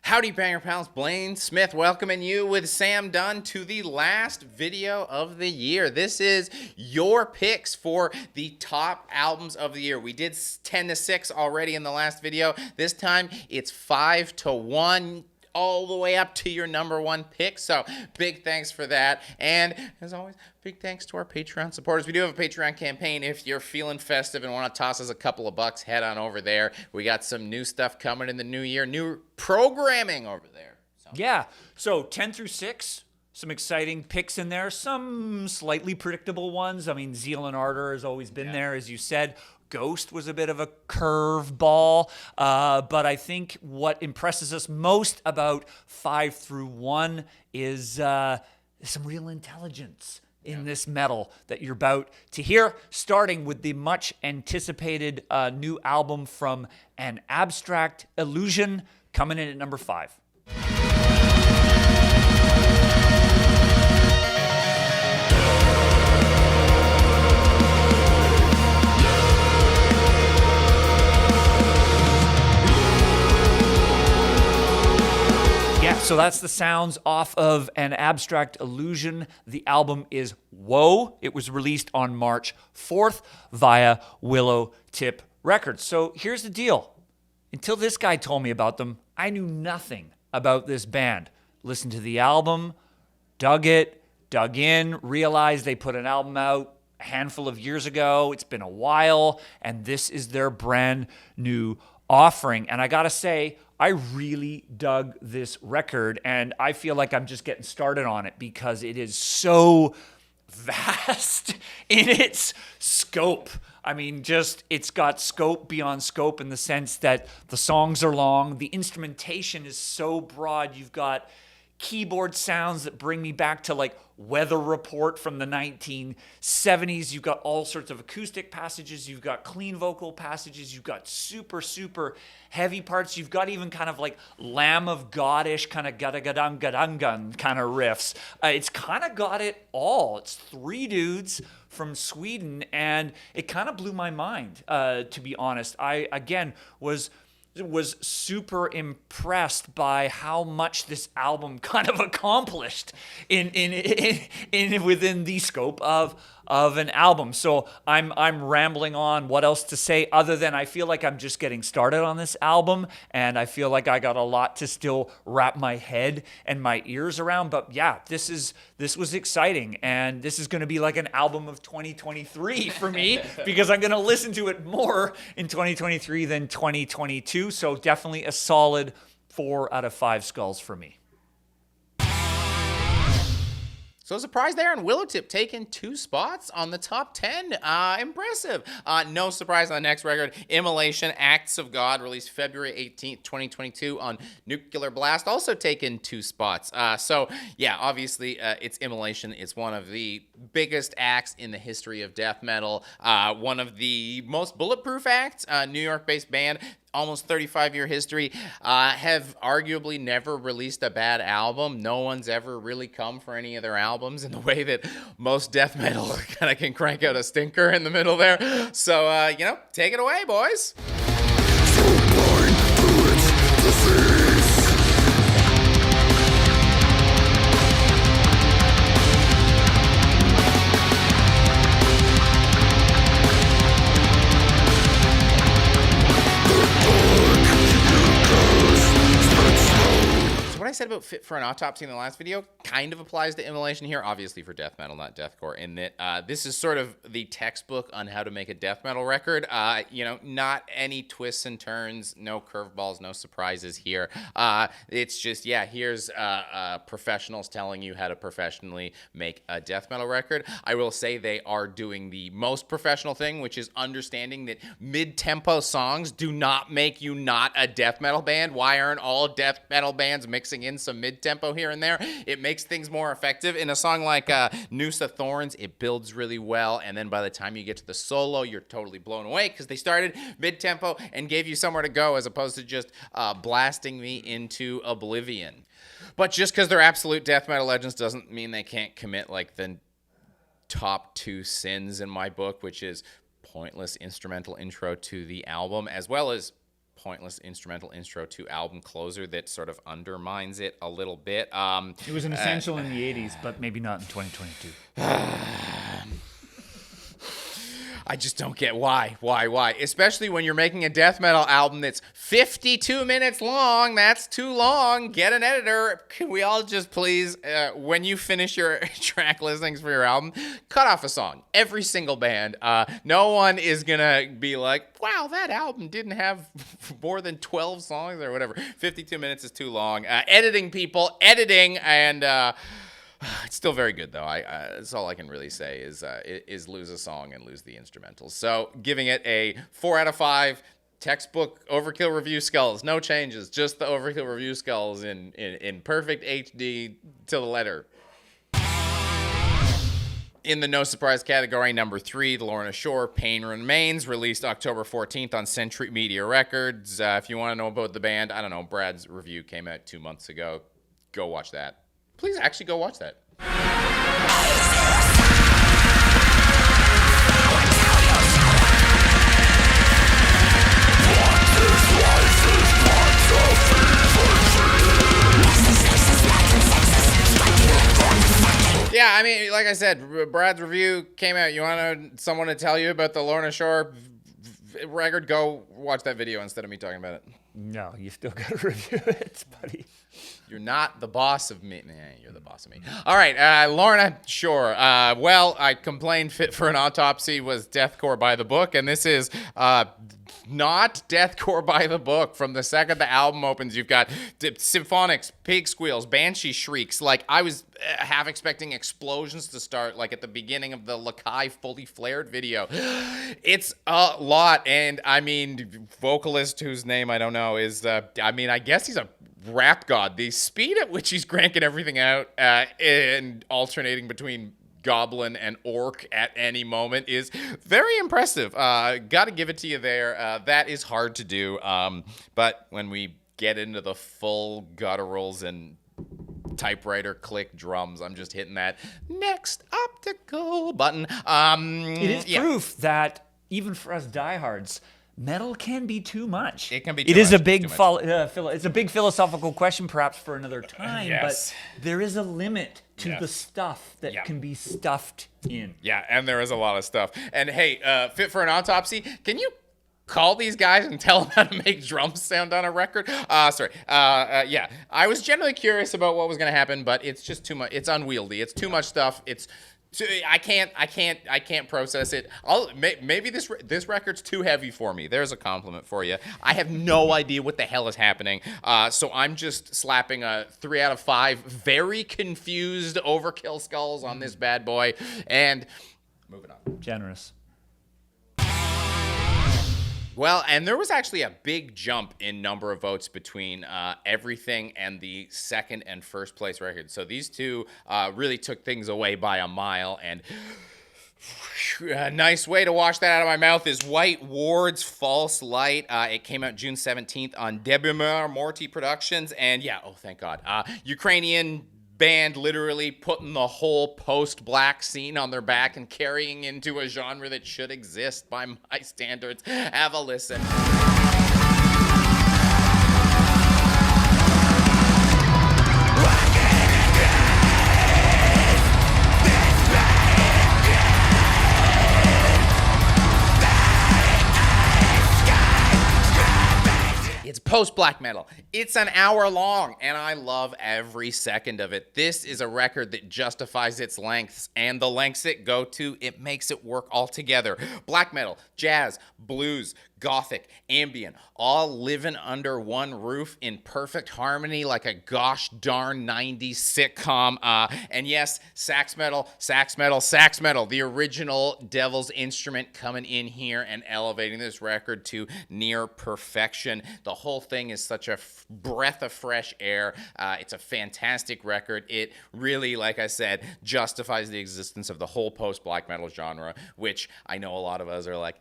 Howdy, Banger Pals. Blaine Smith welcoming you with Sam Dunn to the last video of the year. This is your picks for the top albums of the year. We did 10 to 6 already in the last video. This time it's 5 to 1. All the way up to your number one pick. So big thanks for that. And as always, big thanks to our Patreon supporters. We do have a Patreon campaign. If you're feeling festive and want to toss us a couple of bucks, head on over there. We got some new stuff coming in the new year, new programming over there. Yeah, so 10 through 6, some exciting picks in there, some slightly predictable ones. I mean, Zeal and Ardor has always been there, as you said. Ghost was a bit of a curveball, but I think what impresses us most about 5 through 1 is some real intelligence in this metal that you're about to hear, starting with the much anticipated new album from An Abstract Illusion, coming in at number 5. So that's the sounds off of An Abstract Illusion. The album is Woe. It was released on March 4th via Willow Tip Records. So here's the deal. Until this guy told me about them, I knew nothing about this band. Listened to the album, dug it, dug in, realized they put an album out a handful of years ago. It's been a while, and this is their brand new offering. And I gotta say, I really dug this record, and I feel like I'm just getting started on it because it is so vast in its scope. I mean, it's got scope beyond scope in the sense that the songs are long, the instrumentation is so broad. You've got keyboard sounds that bring me back to like Weather Report from the 1970s. You've got all sorts of acoustic passages. You've got clean vocal passages. You've got super, super heavy parts. You've got even kind of like Lamb of God-ish kind of gada-gadam-gadam-gun kind of riffs. It's kind of got it all. It's 3 dudes from Sweden, and it kind of blew my mind, to be honest. I, again, was super impressed by how much this album kind of accomplished in within the scope of an album. So I'm rambling on. What else to say other than I feel like I'm just getting started on this album, and I feel like I got a lot to still wrap my head and my ears around. But yeah, this was exciting, and this is going to be like an album of 2023 for me because I'm going to listen to it more in 2023 than 2022. So definitely a solid 4 out of 5 skulls for me. So surprise there on Willow Tip, taking 2 spots on the top 10. Impressive. No surprise on the next record, Immolation, Acts of God, released February 18th, 2022 on Nuclear Blast, also taking 2 spots. So yeah, obviously it's Immolation. It's one of the biggest acts in the history of death metal. One of the most bulletproof acts, New York-based band. Almost 35-year history, have arguably never released a bad album. No one's ever really come for any of their albums in the way that most death metal kind of can crank out a stinker in the middle there. So, take it away, boys. What I said about Fit for an Autopsy in the last video kind of applies to Immolation here, obviously for death metal, not deathcore, in that this is sort of the textbook on how to make a death metal record. Not any twists and turns, no curveballs, no surprises here. It's just, here's professionals telling you how to professionally make a death metal record. I will say they are doing the most professional thing, which is understanding that mid-tempo songs do not make you not a death metal band. Why aren't all death metal bands mixing in some mid-tempo here and there? It makes things more effective. In a song like Noose of Thorns, it builds really well, and then by the time you get to the solo, you're totally blown away because they started mid-tempo and gave you somewhere to go as opposed to just blasting me into oblivion. But just because they're absolute death metal legends doesn't mean they can't commit like the top 2 sins in my book, which is pointless instrumental intro to the album, as well as pointless instrumental intro to album closer that sort of undermines it a little bit. It was an essential in the 80s, but maybe not in 2022. I just don't get why. Especially when you're making a death metal album that's 52 minutes long. That's too long. Get an editor. Can we all just please, when you finish your track listings for your album, cut off a song. Every single band. No one is going to be like, wow, that album didn't have more than 12 songs or whatever. 52 minutes is too long. Editing, and... it's still very good, though. That's all I can really say is lose a song and lose the instrumentals. So giving it a 4 out of 5. Textbook Overkill review skulls. No changes. Just the Overkill review skulls in perfect HD to the letter. In the no surprise category, number 3, the Lorna Shore, Pain Remains, released October 14th on Century Media Records. If you want to know about the band, I don't know, Brad's review came out 2 months ago. Go watch that. Please actually go watch that. Yeah, I mean, like I said, Brad's review came out. You want someone to tell you about the Lorna Shore record? Go watch that video instead of me talking about it. No, you still got to review it, buddy. You're not the boss of me. Nah, you're the boss of me. All right, Lorna Shore. Well, I complained Fit for an Autopsy was deathcore by the book, and this is not deathcore by the book. From the second the album opens, you've got symphonics, pig squeals, banshee shrieks. Like, I was half expecting explosions to start, like at the beginning of the Lakai Fully Flared video. It's a lot, and I mean, vocalist whose name I don't know is, I guess he's a rap god. The speed at which he's cranking everything out and alternating between goblin and orc at any moment is very impressive. Gotta give it to you there. That is hard to do. But when we get into the full gutturals and typewriter click drums, I'm just hitting that next optical button. It is proof that even for us diehards, metal can be too much. It can be too much. It is a big it's a big philosophical question, perhaps for another time. Yes. But there is a limit to the stuff that can be stuffed in. Yeah, and there is a lot of stuff. And hey, Fit for an Autopsy, can you call these guys and tell them how to make drums sound on a record? Yeah, I was generally curious about what was going to happen, but it's just too much. It's unwieldy. It's too much stuff. I can't process it. Maybe this record's too heavy for me. There's a compliment for you. I have no idea what the hell is happening. So I'm just slapping a 3 out of 5 very confused Overkill skulls on this bad boy, and moving on. Generous. Well, and there was actually a big jump in number of votes between Everything and the second and first place record. So these two really took things away by a mile. And a nice way to wash that out of my mouth is White Ward's False Light. It came out June 17th on Debumur Morty Productions. And yeah, oh, thank God. Ukrainian band literally putting the whole post-black scene on their back and carrying into a genre that should exist by my standards. Have a listen. It's post-black metal. It's an hour long, and I love every second of it. This is a record that justifies its lengths, and the lengths it go to, it makes it work all together. Black metal, jazz, blues, gothic, ambient, all living under one roof in perfect harmony like a gosh darn 90s sitcom. And yes, sax metal, the original Devil's Instrument coming in here and elevating this record to near perfection. The whole thing is such a breath of fresh air. It's a fantastic record. It really, like I said, justifies the existence of the whole post-black metal genre, which I know a lot of us are like,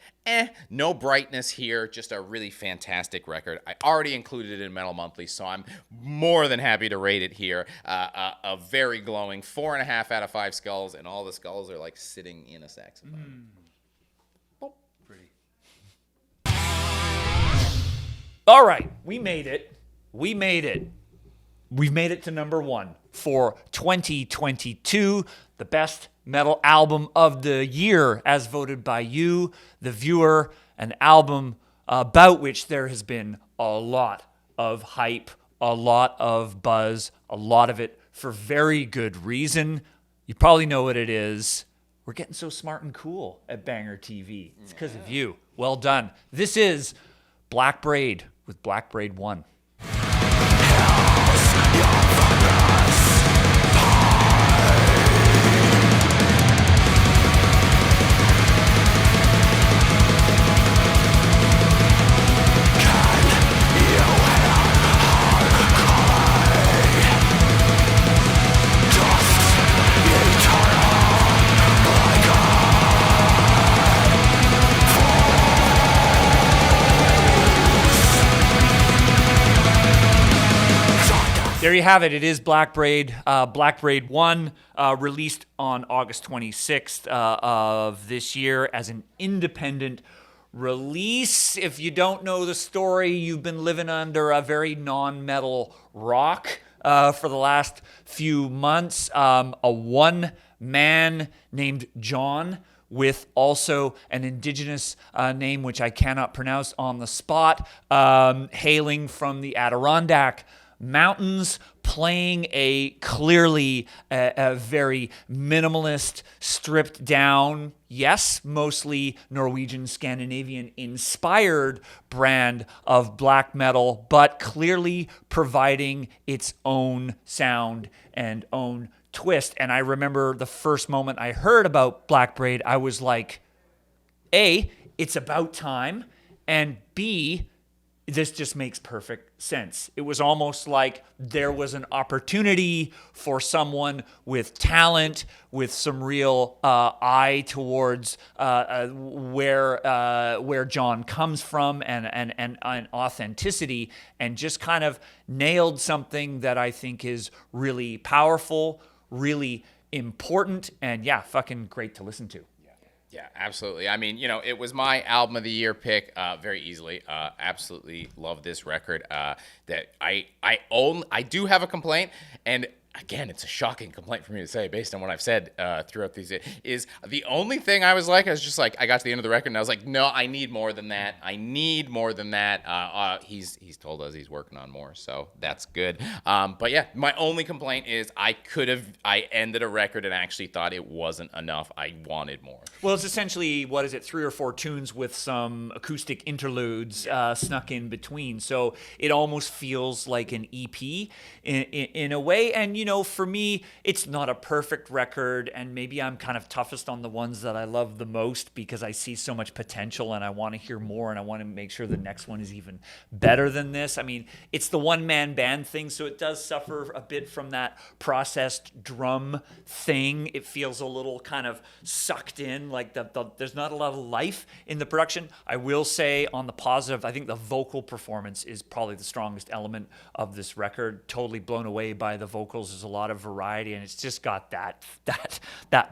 no brightness here, just a really fantastic record. I already included it in Metal Monthly, so I'm more than happy to rate it here. A very glowing 4.5 out of 5 skulls, and all the skulls are like sitting in a saxophone. Pretty. All right, we made it. We've made it to number 1 for 2022, the best metal album of the year, as voted by you, the viewer, an album about which there has been a lot of hype, a lot of buzz, a lot of it for very good reason. You probably know what it is. We're getting so smart and cool at Banger TV. It's because of you. Well done. This is Blackbraid with Blackbraid 1. There you have it. It is Blackbraid, Blackbraid 1, released on August 26th of this year as an independent release. If you don't know the story, you've been living under a very non-metal rock for the last few months. A one-man named John, with also an indigenous name which I cannot pronounce on the spot, hailing from the Adirondack Mountains, playing a clearly a very minimalist, stripped down, yes, mostly Norwegian, Scandinavian inspired brand of black metal, but clearly providing its own sound and own twist. And I remember the first moment I heard about Blackbraid, I was like, A, it's about time, and B, this just makes perfect sense. It was almost like there was an opportunity for someone with talent, with some real eye towards where John comes from and authenticity, and just kind of nailed something that I think is really powerful, really important, and yeah, fucking great to listen to. Yeah, absolutely. I mean, it was my album of the year pick very easily. Absolutely love this record. That I own. I do have a complaint, and again, it's a shocking complaint for me to say based on what I've said throughout these. Is the only thing I was just like, I got to the end of the record and I was like, no, I need more than that. I need more than that. He's told us he's working on more, so that's good. But yeah, my only complaint is I ended a record and actually thought it wasn't enough. I wanted more. Well, it's essentially, 3 or 4 tunes with some acoustic interludes snuck in between. So it almost feels like an EP in a way. And, for me, it's not a perfect record. And maybe I'm kind of toughest on the ones that I love the most because I see so much potential and I want to hear more and I want to make sure the next one is even better than this. I mean, it's the one-man band thing, so it does suffer a bit from that processed drum thing. It feels a little kind of sucked in, like there's not a lot of life in the production. I will say on the positive, I think the vocal performance is probably the strongest element of this record. Totally blown away by the vocals. There's a lot of variety, and it's just got that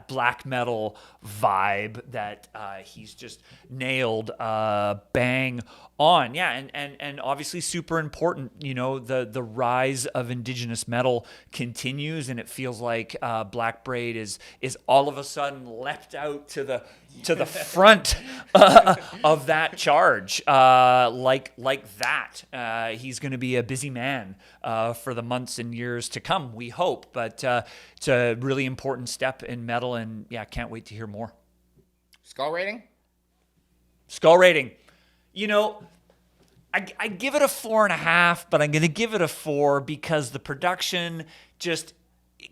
black metal vibe that he's just nailed bang on. Yeah, and obviously super important. The rise of indigenous metal continues, and it feels like Blackbraid is all of a sudden leapt out to the front of that charge, like that. He's going to be a busy man for the months and years to come, we hope. But it's a really important step in metal, and yeah, can't wait to hear more. Skull rating? I give it a 4.5, but I'm going to give it a 4 because the production just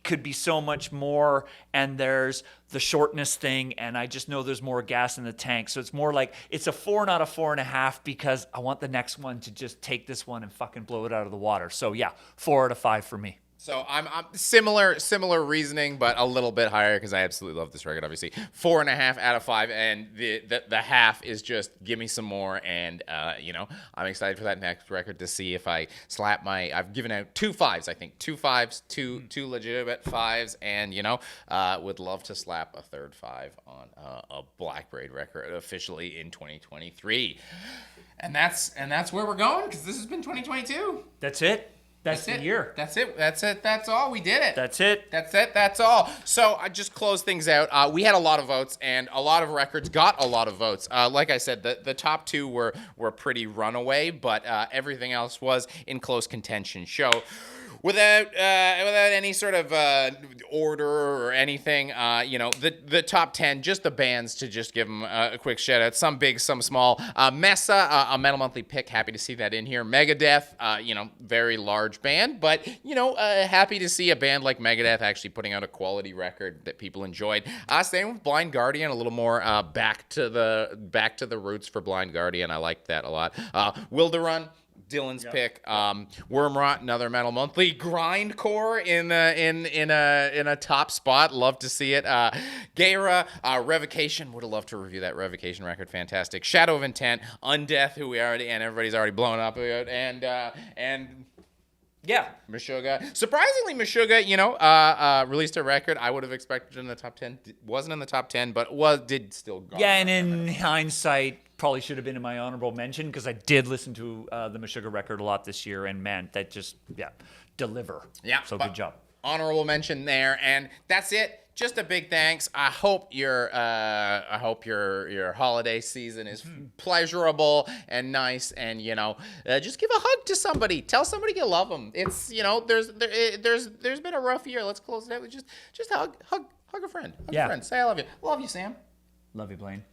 could be so much more, and there's the shortness thing, and I just know there's more gas in the tank. So it's more like it's a 4, not a 4.5, because I want the next one to just take this one and fucking blow it out of the water. So yeah, 4 out of 5 for me. So I'm similar reasoning, but a little bit higher because I absolutely love this record. Obviously, 4.5 out of 5, and the half is just give me some more. And I'm excited for that next record to see if I slap I've given out 2 5s, I think 2 5s, two legitimate 5s, and would love to slap a third 5 on a Blackbraid record officially in 2023. And that's where we're going, because this has been 2022. That's it. That's the it. year. That's it. That's it. That's all. We did it. That's it. That's it. That's all. So I just close things out. We had a lot of votes, and a lot of records got a lot of votes. Like I said, the top two were pretty runaway, but everything else was in close contention. Without any sort of order or anything, the top 10, just the bands to just give them a quick shout out. Some big, some small. Mesa, a Metal Monthly pick. Happy to see that in here. Megadeth, very large band, but happy to see a band like Megadeth actually putting out a quality record that people enjoyed. Same with Blind Guardian, a little more back to the roots for Blind Guardian. I liked that a lot. Wilderun, Dylan's pick. Wormrot, another Metal Monthly. Grindcore in a top spot. Love to see it. Gaera, Revocation. Would have loved to review that Revocation record. Fantastic. Shadow of Intent, Undeath, who everybody's already blown up about, and yeah, Meshuggah. Surprisingly, Meshuggah, released a record I would have expected in the top 10. Wasn't in the top 10, but did still go. Yeah, and in hindsight, probably should have been in my honorable mention, because I did listen to the Meshuggah record a lot this year, and man, that just, deliver. Yeah. So good job. Honorable mention there, and that's it. Just a big thanks. I hope your holiday season is pleasurable and nice, and just give a hug to somebody. Tell somebody you love them. It's there's been a rough year. Let's close it out with just hug a friend. Hug a friend. Say I love you. Love you, Sam. Love you, Blaine.